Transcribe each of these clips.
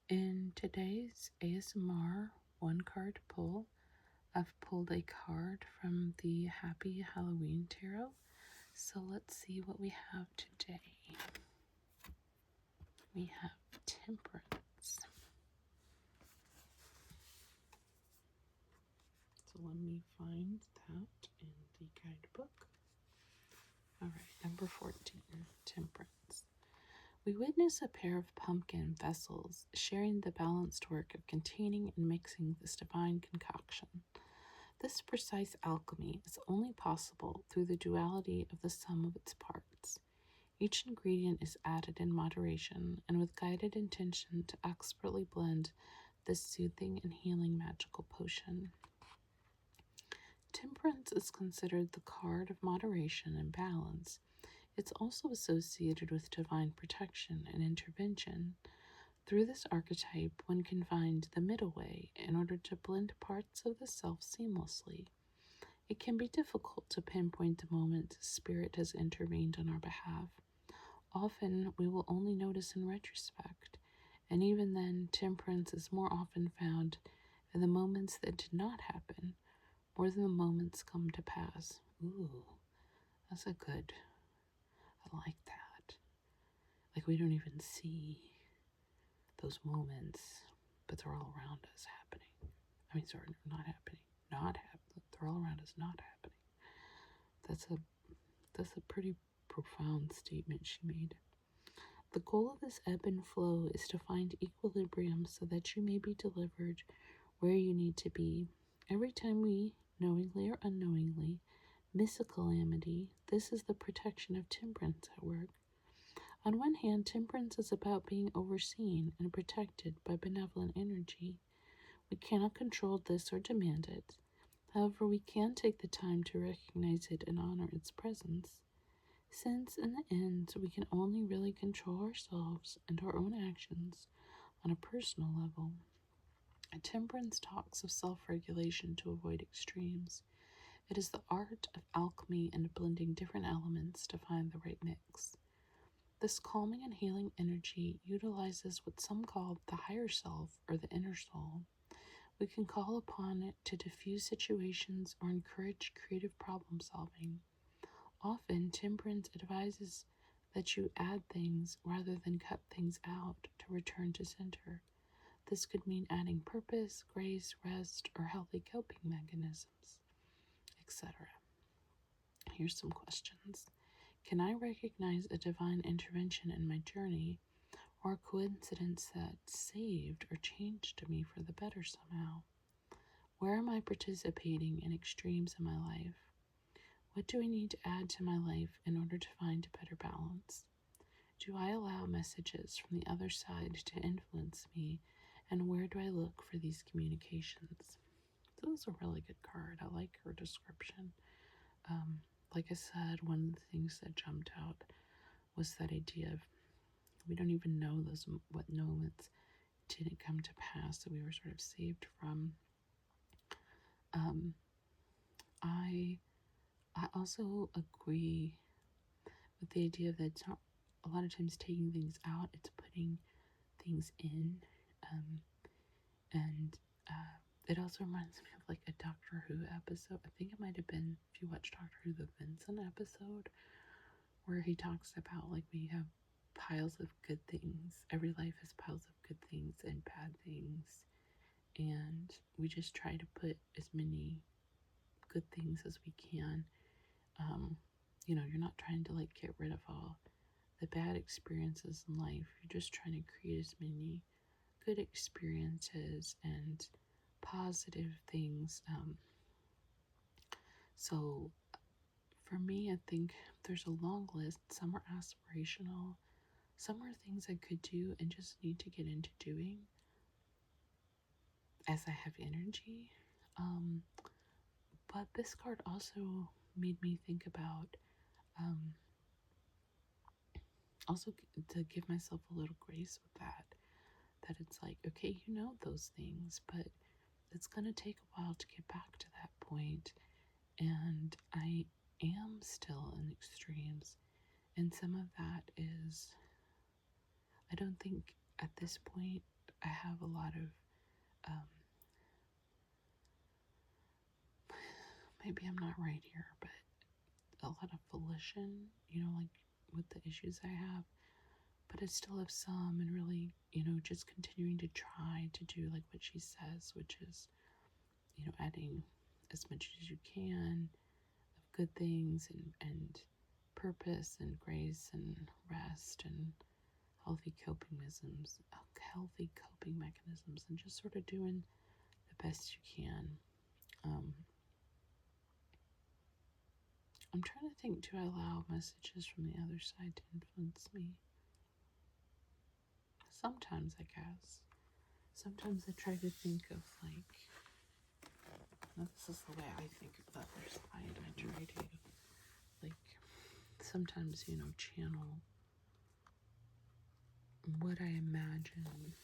In today's ASMR one card pull, I've pulled a card from the Happy Halloween Tarot. So let's see what we have today. We have Temperance. So let me find that in the guidebook. All right, number 14, Temperance. We witness a pair of pumpkin vessels sharing the balanced work of containing and mixing this divine concoction. This precise alchemy is only possible through the duality of the sum of its parts. Each ingredient is added in moderation and with guided intention to expertly blend this soothing and healing magical potion. Temperance is considered the card of moderation and balance. It's also associated with divine protection and intervention. Through this archetype, one can find the middle way in order to blend parts of the self seamlessly. It can be difficult to pinpoint the moment Spirit has intervened on our behalf. Often, we will only notice in retrospect, and even then, temperance is more often found in the moments that did not happen, more than the moments come to pass. Ooh, that's a good. I like that. Like we don't even see those moments, but they're all around us happening. I mean, sorry, not happening. Not happening. They're all around us not happening. That's a pretty profound statement she made. The goal of this ebb and flow is to find equilibrium so that you may be delivered where you need to be. Every time we, knowingly or unknowingly, miss a calamity, this is the protection of temperance at work. On one hand, temperance is about being overseen and protected by benevolent energy. We cannot control this or demand it. However, we can take the time to recognize it and honor its presence. Since, in the end, we can only really control ourselves and our own actions on a personal level. Temperance talks of self-regulation to avoid extremes. It is the art of alchemy and blending different elements to find the right mix. This calming and healing energy utilizes what some call the higher self or the inner soul. We can call upon it to diffuse situations or encourage creative problem solving. Often, temperance advises that you add things rather than cut things out to return to center. This could mean adding purpose, grace, rest, or healthy coping mechanisms, etc. Here's some questions. Can I recognize a divine intervention in my journey or a coincidence that saved or changed me for the better somehow? Where am I participating in extremes in my life? What do I need to add to my life in order to find a better balance? Do I allow messages from the other side to influence me, and where do I look for these communications? So this is a really good card. I like her description. Like I said, one of the things that jumped out was that idea of we don't even know what moments didn't come to pass that we were sort of saved from. I also agree with the idea that it's not a lot of times taking things out, it's putting things in. And it also reminds me of like a Doctor Who episode. I think it might have been, if you watch Doctor Who, the Vincent episode, where he talks about like we have piles of good things. Every life has piles of good things and bad things. And we just try to put as many good things as we can. You're not trying to like get rid of all the bad experiences in life. You're just trying to create as many good experiences and positive things. So for me, I think there's a long list. Some are aspirational, some are things I could do and just need to get into doing as I have energy. But this card also made me think about also to give myself a little grace with that it's like, okay, you know those things, but it's going to take a while to get back to that point. And I am still in extremes. And some of that is, I don't think at this point I have a lot of, maybe I'm not right here, but a lot of volition, like with the issues I have, but I still have some, and really, just continuing to try to do like what she says, which is, adding as much as you can of good things and purpose and grace and rest and healthy coping mechanisms, and just sort of doing the best you can. I'm trying to think, do I allow messages from the other side to influence me? Sometimes, I guess. Sometimes I try to think of like, now this is the way I think of the other side. I try to like sometimes, channel what I imagine,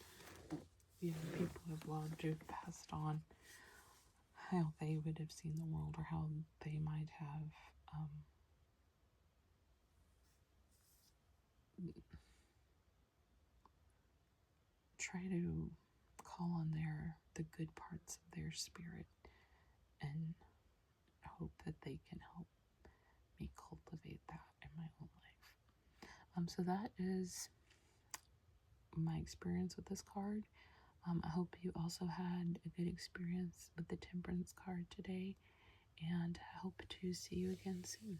people have loved who've passed on, how they would have seen the world, or how they might have try to call on the good parts of their spirit and hope that they can help me cultivate that in my own life. So that is my experience with this card. I hope you also had a good experience with the Temperance card today, and I hope to see you again soon.